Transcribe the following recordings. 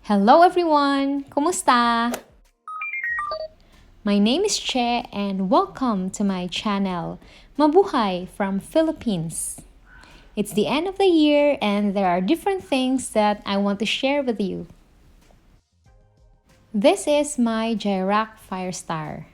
Hello everyone! Kumusta? My name is Che and welcome to my channel, Mabuhay from Philippines. It's the end of the year and there are different things that I want to share with you. This is my Jairak Firestar.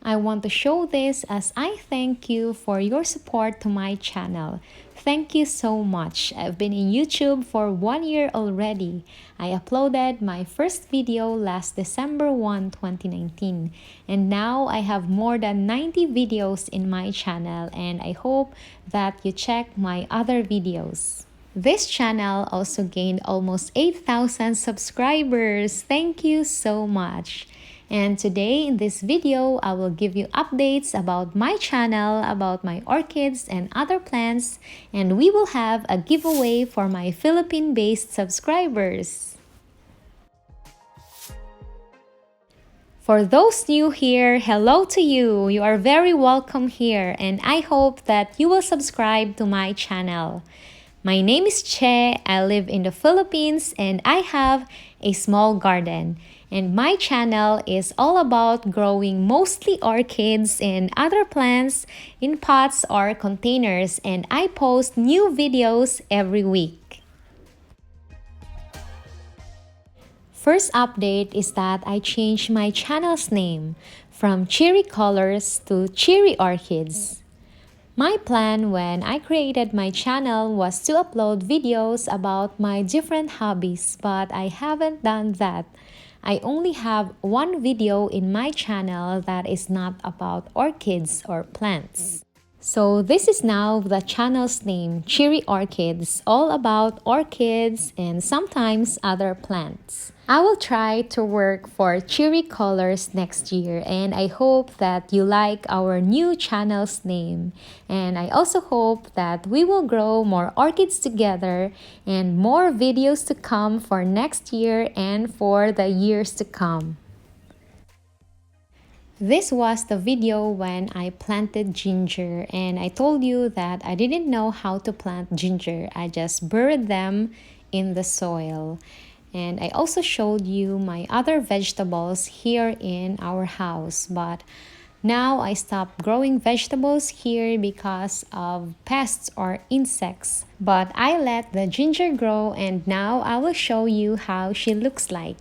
I want to show this as I thank you for your support to my channel. Thank you so much. I've been in YouTube for 1 year already. I uploaded my first video last December 1, 2019. And now I have more than 90 videos in my channel and I hope that you check my other videos. This channel also gained almost 8,000 subscribers. Thank you so much. And today in this video, I will give you updates about my channel, about my orchids and other plants, and we will have a giveaway for my Philippine-based subscribers. For those new here, hello to you! You are very welcome here and I hope that you will subscribe to my channel. My name is Che, I live in the Philippines and I have a small garden. And my channel is all about growing mostly orchids and other plants in pots or containers, and I post new videos every week. First update is that I changed my channel's name from Cheery Colors to Cheery Orchids. My plan when I created my channel was to upload videos about my different hobbies, but I haven't done that. I only have one video in my channel that is not about orchids or plants. So this is now the channel's name, Cheery Orchids, all about orchids and sometimes other plants. I will try to work for Cheery Colors next year and I hope that you like our new channel's name. And I also hope that we will grow more orchids together and more videos to come for next year and for the years to come. This was the video when I planted ginger and I told you that I didn't know how to plant ginger. I just buried them in the soil. And I also showed you my other vegetables here in our house. But now I stopped growing vegetables here because of pests or insects. But I let the ginger grow and now I will show you how she looks like.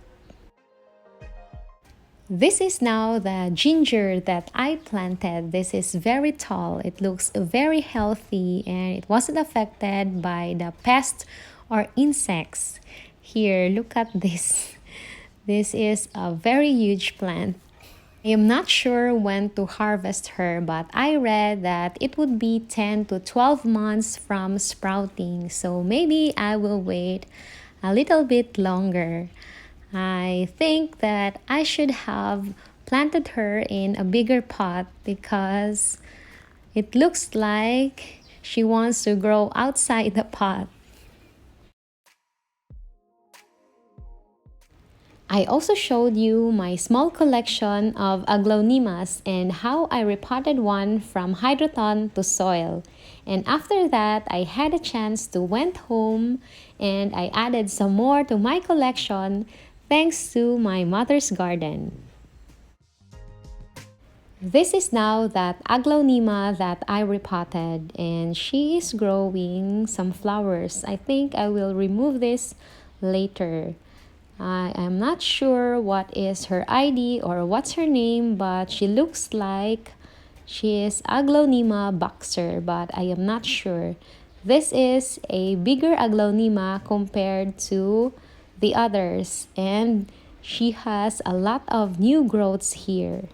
This is now the ginger that I planted. This is very tall. It looks very healthy and it wasn't affected by the pests or insects. Here, look at this. This is a very huge plant. I am not sure when to harvest her, but I read that it would be 10 to 12 months from sprouting. So maybe I will wait a little bit longer. I think that I should have planted her in a bigger pot because it looks like she wants to grow outside the pot. I also showed you my small collection of Aglaonemas and how I repotted one from hydroton to soil. And after that, I had a chance to went home and I added some more to my collection thanks to my mother's garden. This is now that Aglaonema that I repotted and she is growing some flowers. I think I will remove this later. I am not sure what is her ID or what's her name, but she looks like she is Aglaonema boxer, but I am not sure. This is a bigger Aglaonema compared to the others, and she has a lot of new growths here.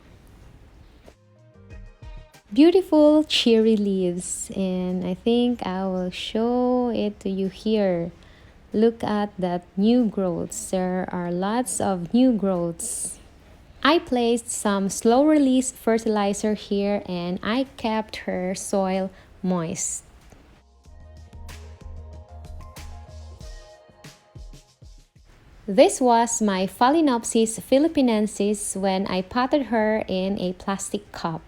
Beautiful cherry leaves, and I think I will show it to you here. Look at that new growths. There are lots of new growths. I placed some slow release fertilizer here and I kept her soil moist. This was my Phalaenopsis philippinensis when I potted her in a plastic cup.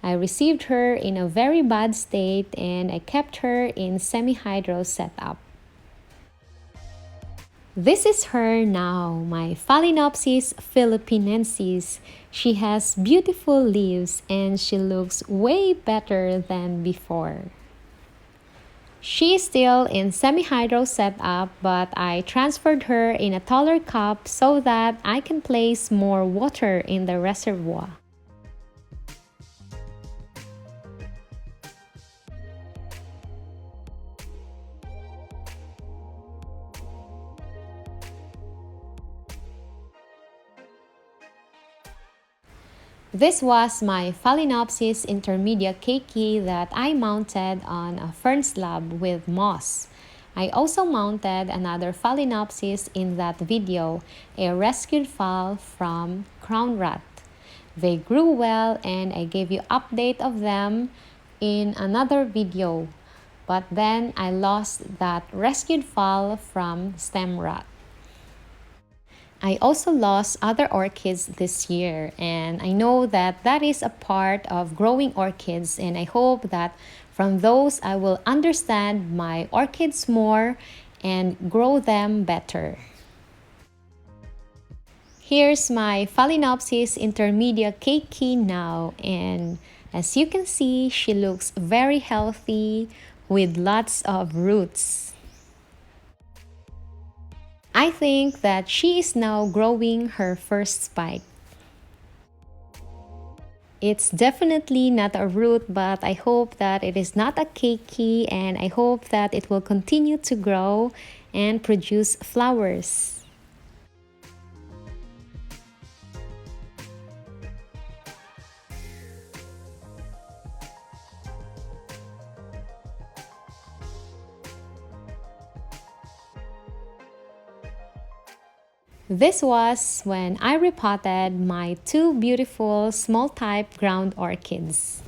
I received her in a very bad state and I kept her in semi-hydro setup. This is her now, my Phalaenopsis philippinensis. She has beautiful leaves and she looks way better than before. She is still in semi-hydro setup, but I transferred her in a taller cup so that I can place more water in the reservoir. This was my Phalaenopsis intermedia keiki that I mounted on a fern slab with moss. I also mounted another Phalaenopsis in that video, a rescued phal from crown rat. They grew well and I gave you update of them in another video. But then I lost that rescued phal from stem rot. I also lost other orchids this year, and I know that that is a part of growing orchids, and I hope that from those I will understand my orchids more and grow them better. Here's my Phalaenopsis intermedia keiki now, and as you can see, she looks very healthy with lots of roots. I think that she is now growing her first spike. It's definitely not a root, but I hope that it is not a keiki, and I hope that it will continue to grow and produce flowers. This was when I repotted my two beautiful small type ground orchids.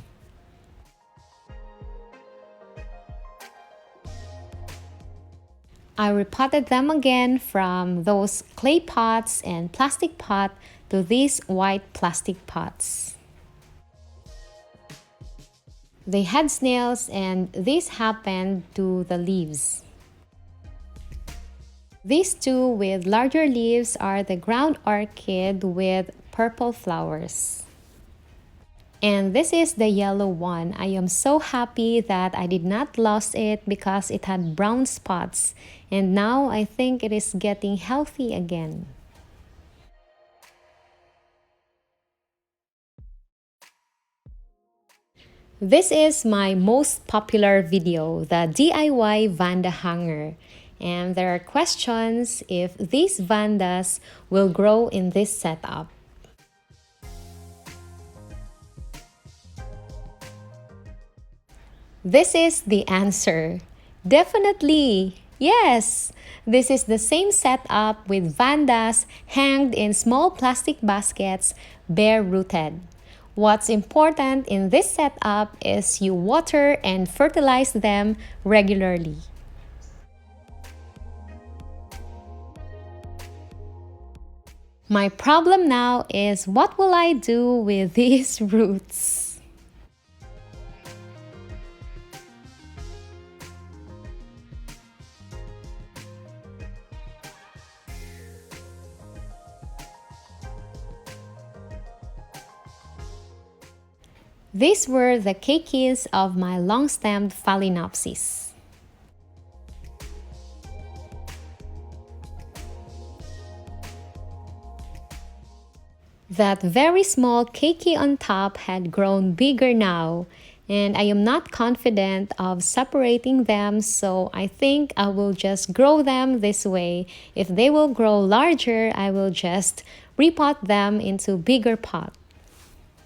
I repotted them again from those clay pots and plastic pot to these white plastic pots. They had snails and this happened to the leaves. These two with larger leaves are the ground orchid with purple flowers. And this is the yellow one. I am so happy that I did not lose it because it had brown spots. And now I think it is getting healthy again. This is my most popular video, the DIY Vanda hanger. And there are questions if these vandas will grow in this setup. This is the answer. Definitely, yes! This is the same setup with vandas hanged in small plastic baskets, bare-rooted. What's important in this setup is you water and fertilize them regularly. My problem now is what will I do with these roots? These were the keikis of my long-stemmed Phalaenopsis. That very small keiki on top had grown bigger now, and I am not confident of separating them, so I think I will just grow them this way. If they will grow larger, I will just repot them into bigger pot.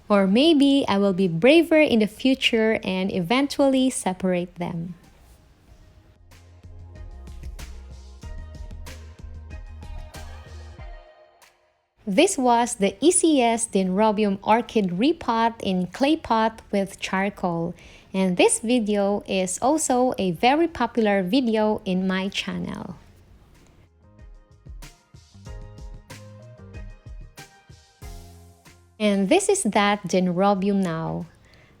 Or maybe I will be braver in the future and eventually separate them. This was the easiest Dendrobium orchid repot in clay pot with charcoal, and this video is also a very popular video in my channel. And this is that Dendrobium now.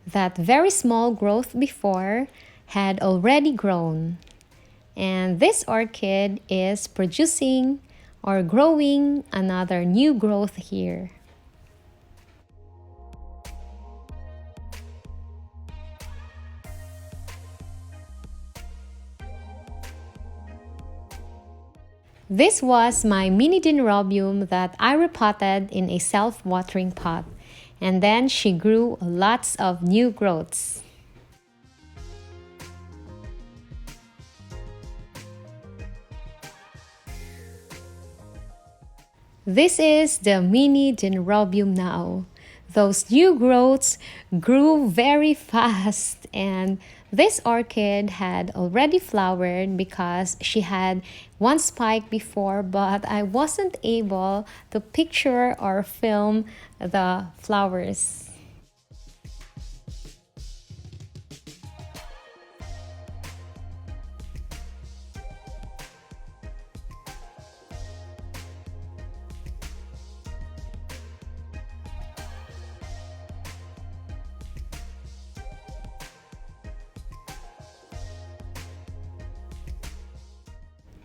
That very small growth before had already grown. And this orchid is producing or growing another new growth here. This was my mini Dendrobium that I repotted in a self-watering pot, and then she grew lots of new growths. This is the mini Dendrobium now. Those new growths grew very fast, and this orchid had already flowered because she had one spike before, but I wasn't able to picture or film the flowers.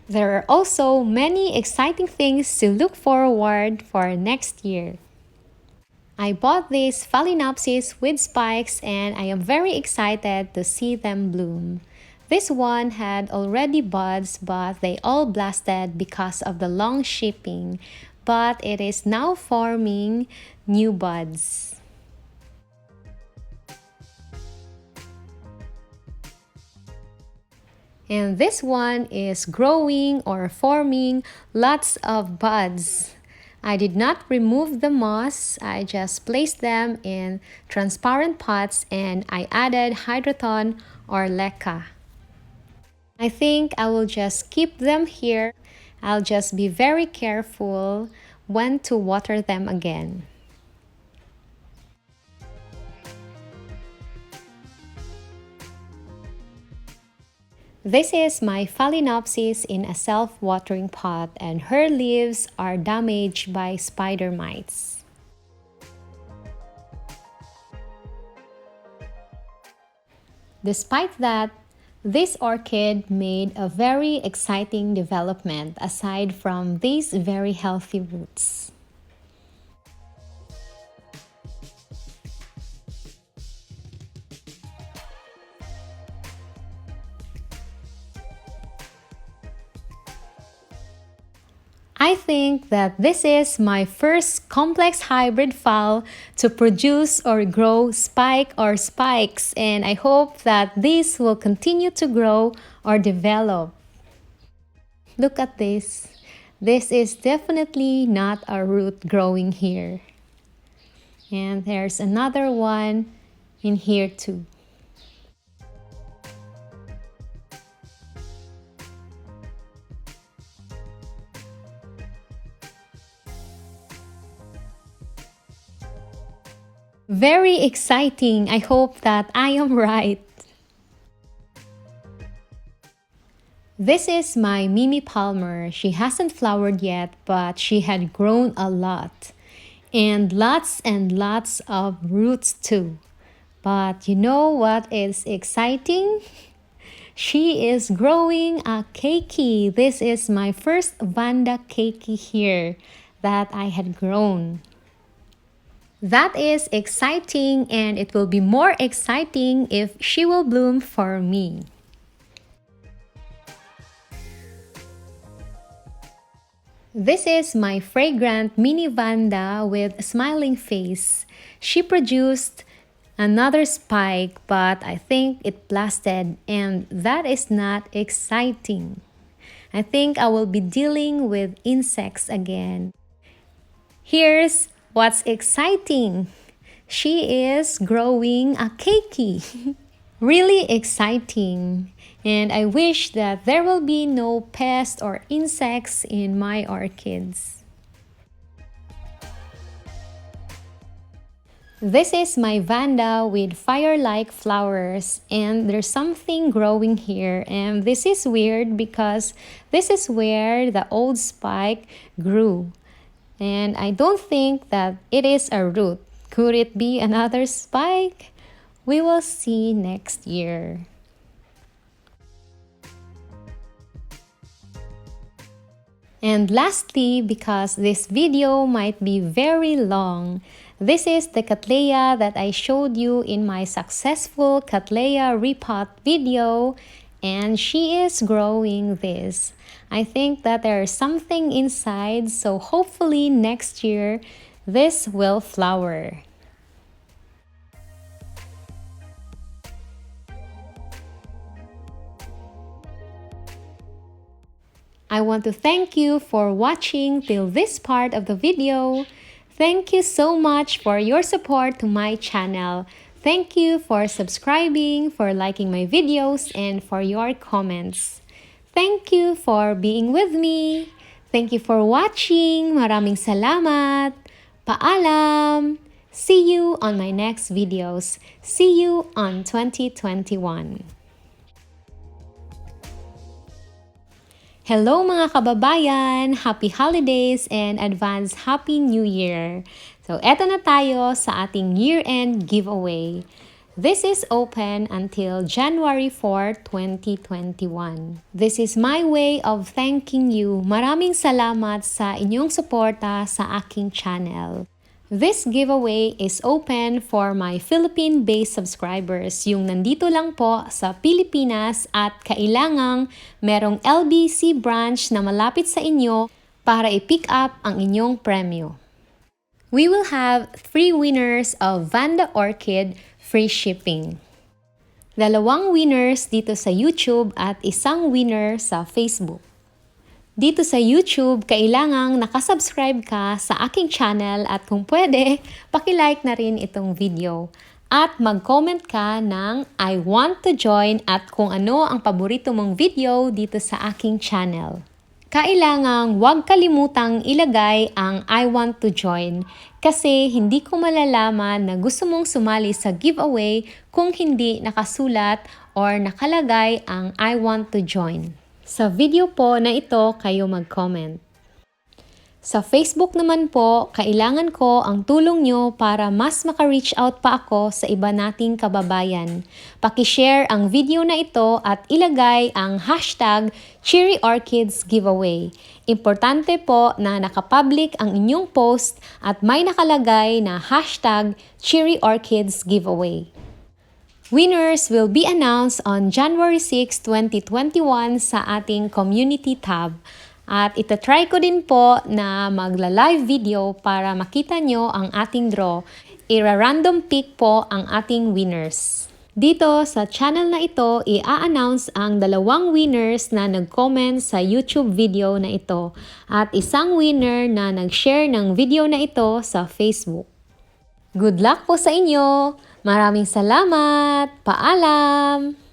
There are also many exciting things to look forward for next year. I bought these Phalaenopsis with spikes and I am very excited to see them bloom. This one had already buds but they all blasted because of the long shipping, but it is now forming new buds. And this one is growing or forming lots of buds. I did not remove the moss, I just placed them in transparent pots and I added hydroton or leca. I think I will just keep them here. I'll just be very careful when to water them again. This is my Phalaenopsis in a self-watering pot and her leaves are damaged by spider mites. Despite that, this orchid made a very exciting development aside from these very healthy roots. I think that this is my first complex hybrid fowl to produce or grow spike or spikes, and I hope that this will continue to grow or develop. Look at this. This is definitely not a root growing here. And there's another one in here too. Very exciting. I hope that I am right. This is my Mimi Palmer. She hasn't flowered yet, but she had grown a lot. And lots of roots too. But you know what is exciting? She is growing a keiki. This is my first Vanda keiki here that I had grown. That is exciting and it will be more exciting if she will bloom for me. This is my fragrant mini Vanda with a smiling face. She produced another spike but I think it blasted and that is not exciting. I think I will be dealing with insects again. Here's what's exciting? She is growing a keiki. Really exciting. And I wish that there will be no pests or insects in my orchids. This is my Vanda with fire-like flowers and there's something growing here and this is weird because this is where the old spike grew. And I don't think that it is a root. Could it be another spike? We will see next year. And lastly, because this video might be very long, this is the Cattleya that I showed you in my successful Cattleya repot video, and she is growing this. I think that there's something inside, so hopefully next year this will flower. I want to thank you for watching till this part of the video. Thank you so much for your support to my channel. Thank you for subscribing, for liking my videos, and for your comments. Thank you for being with me. Thank you for watching. Maraming salamat. Paalam. See you on my next videos. See you on 2021. Hello mga kababayan! Happy Holidays and advance Happy New Year! So eto na tayo sa ating year-end giveaway. This is open until January 4, 2021. This is my way of thanking you. Maraming salamat sa inyong suporta sa aking channel. This giveaway is open for my Philippine-based subscribers, yung nandito lang po sa Pilipinas at kailangang merong LBC branch na malapit sa inyo para i-pick up ang inyong premyo. We will have 3 winners of Vanda Orchid free shipping. 2 winners dito sa YouTube at 1 winner sa Facebook. Dito sa YouTube, kailangang nakasubscribe ka sa aking channel at kung pwede, paki-like na rin itong video. At mag-comment ka ng I want to join at kung ano ang paborito mong video dito sa aking channel. Kailangang huwag kalimutang ilagay ang I want to join kasi hindi ko malalaman na gusto mong sumali sa giveaway kung hindi nakasulat or nakalagay ang I want to join. Sa video po na ito, kayo mag-comment. Sa Facebook naman po, kailangan ko ang tulong nyo para mas maka-reach out pa ako sa iba nating kababayan. Paki-share ang video na ito at ilagay ang hashtag Cheery Orchids Giveaway. Importante po na nakapublic ang inyong post at may nakalagay na hashtag Cheery Orchids Giveaway. Winners will be announced on January 6, 2021 sa ating community tab. At itatry ko din po na magla-live video para makita nyo ang ating draw. Ira-random pick po ang ating winners. Dito sa channel na ito, i-announce ang 2 winners na nag-comment sa YouTube video na ito at 1 winner na nag-share ng video na ito sa Facebook. Good luck po sa inyo! Maraming salamat! Paalam!